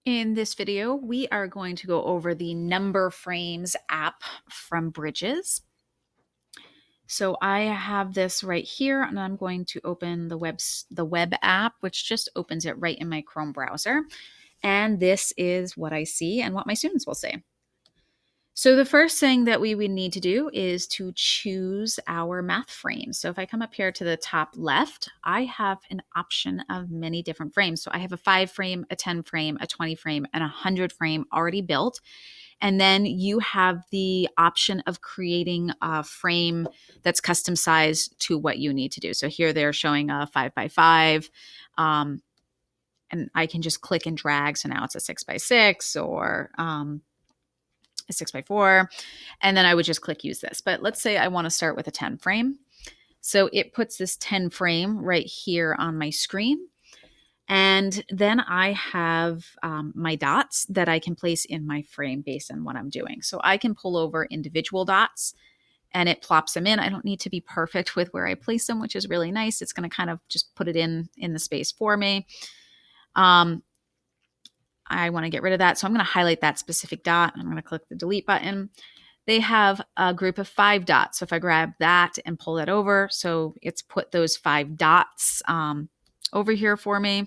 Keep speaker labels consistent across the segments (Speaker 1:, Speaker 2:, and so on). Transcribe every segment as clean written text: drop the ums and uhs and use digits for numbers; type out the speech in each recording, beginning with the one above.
Speaker 1: In this video, we are going to go over the Number Frames app from Bridges. So I have this right here, and I'm going to open the web app, which just opens it right in my Chrome browser. And this is what I see and what my students will say. So the first thing that we would need to do is to choose our math frame. So if I come up here to the top left, I have an option of many different frames. So I have a 5 frame, a 10 frame, a 20 frame, and a 100 frame already built. And then you have the option of creating a frame that's custom sized to what you need to do. So here they're showing a 5 by 5. And I can just click and drag. So now it's a 6 by 6 or a 6 by 4, and then I would just click use this. But let's say I want to start with a 10 frame. So it puts this 10 frame right here on my screen. And then I have my dots that I can place in my frame based on what I'm doing. So I can pull over individual dots and it plops them in. I don't need to be perfect with where I place them, which is really nice. It's going to kind of just put it in the space for me. I want to get rid of that. So I'm going to highlight that specific dot. I'm going to click the delete button. They have a group of 5 dots. So if I grab that and pull that over, so it's put those 5 dots over here for me.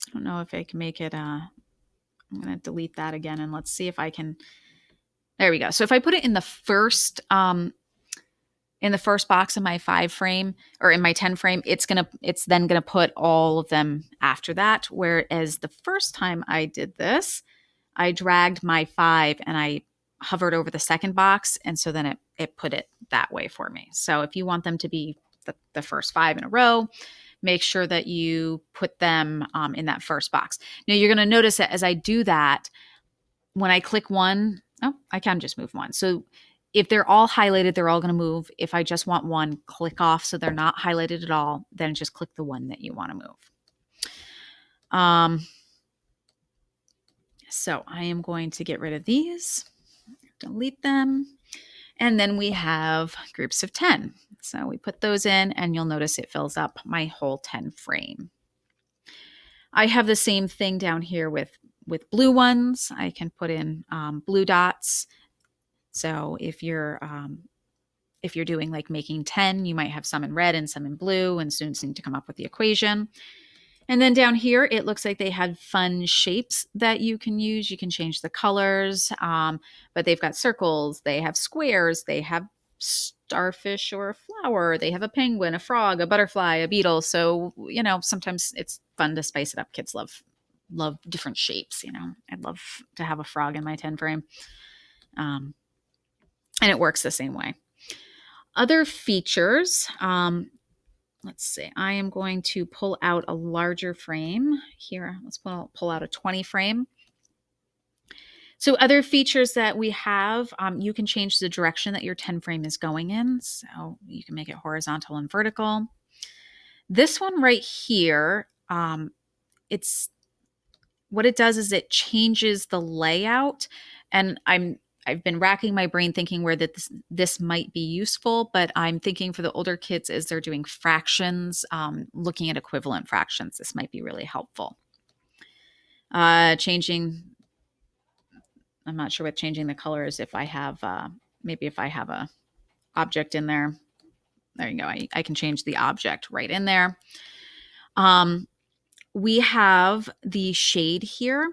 Speaker 1: I don't know if I can make it, I'm going to delete that again and let's see if I can, there we go. So if I put it in the first box of my 5 frame or in my 10 frame, it's then gonna put all of them after that. Whereas the first time I did this, I dragged my 5 and I hovered over the second box, and so then it put it that way for me. So if you want them to be the first 5 in a row, make sure that you put them in that first box. Now you're going to notice that as I do that, when I click one, I can just move one. So if they're all highlighted, they're all going to move. If I just want one, click off so they're not highlighted at all, then just click the one that you want to move. So I am going to get rid of these, delete them. And then we have groups of 10. So we put those in and you'll notice it fills up my whole 10 frame. I have the same thing down here with blue ones. I can put in blue dots. So if you're doing like making 10, you might have some in red and some in blue, and students need to come up with the equation. And then down here, it looks like they had fun shapes that you can use. You can change the colors, but they've got circles, they have squares, they have starfish or a flower, they have a penguin, a frog, a butterfly, a beetle. So, sometimes it's fun to spice it up. Kids love different shapes. I'd love to have a frog in my 10 frame. And it works the same way. Other features, let's see, I am going to pull out a larger frame here. Let's pull out a 20 frame. So other features that we have, you can change the direction that your 10 frame is going in. So you can make it horizontal and vertical. This one right here, it's what it does is it changes the layout. And I've been racking my brain thinking where this might be useful, but I'm thinking for the older kids as they're doing fractions, looking at equivalent fractions, this might be really helpful. I'm not sure what changing the colors, if I have, maybe if I have a object in there, there you go. I can change the object right in there. We have the shade here.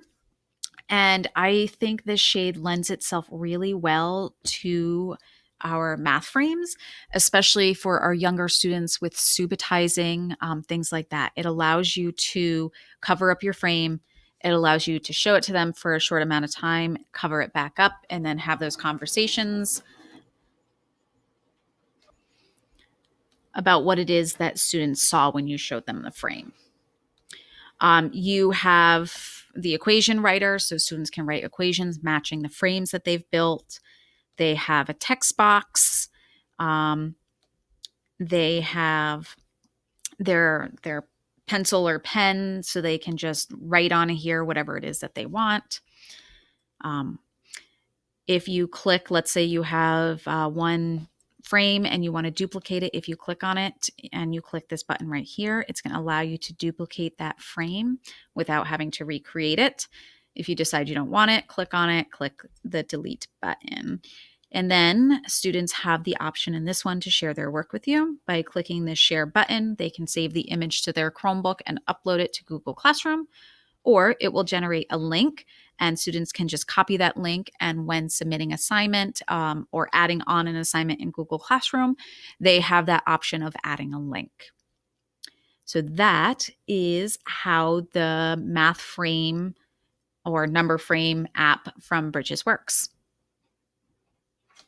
Speaker 1: And I think this shade lends itself really well to our math frames, especially for our younger students with subitizing, things like that. It allows you to cover up your frame. It allows you to show it to them for a short amount of time, cover it back up, and then have those conversations about what it is that students saw when you showed them the frame. You have the equation writer, so students can write equations matching the frames that they've built. They have a text box. They have their pencil or pen, so they can just write on here whatever it is that they want. If you click, let's say you have one frame and you want to duplicate it, if you click on it and you click this button right here, it's going to allow you to duplicate that frame without having to recreate it. If you decide you don't want it, click on it, click the delete button. And then students have the option in this one to share their work with you. By clicking this share button, they can save the image to their Chromebook and upload it to Google Classroom, or it will generate a link and students can just copy that link. And when submitting assignment or adding on an assignment in Google Classroom, they have that option of adding a link. So that is how the Math Frame or Number Frame app from Bridges works.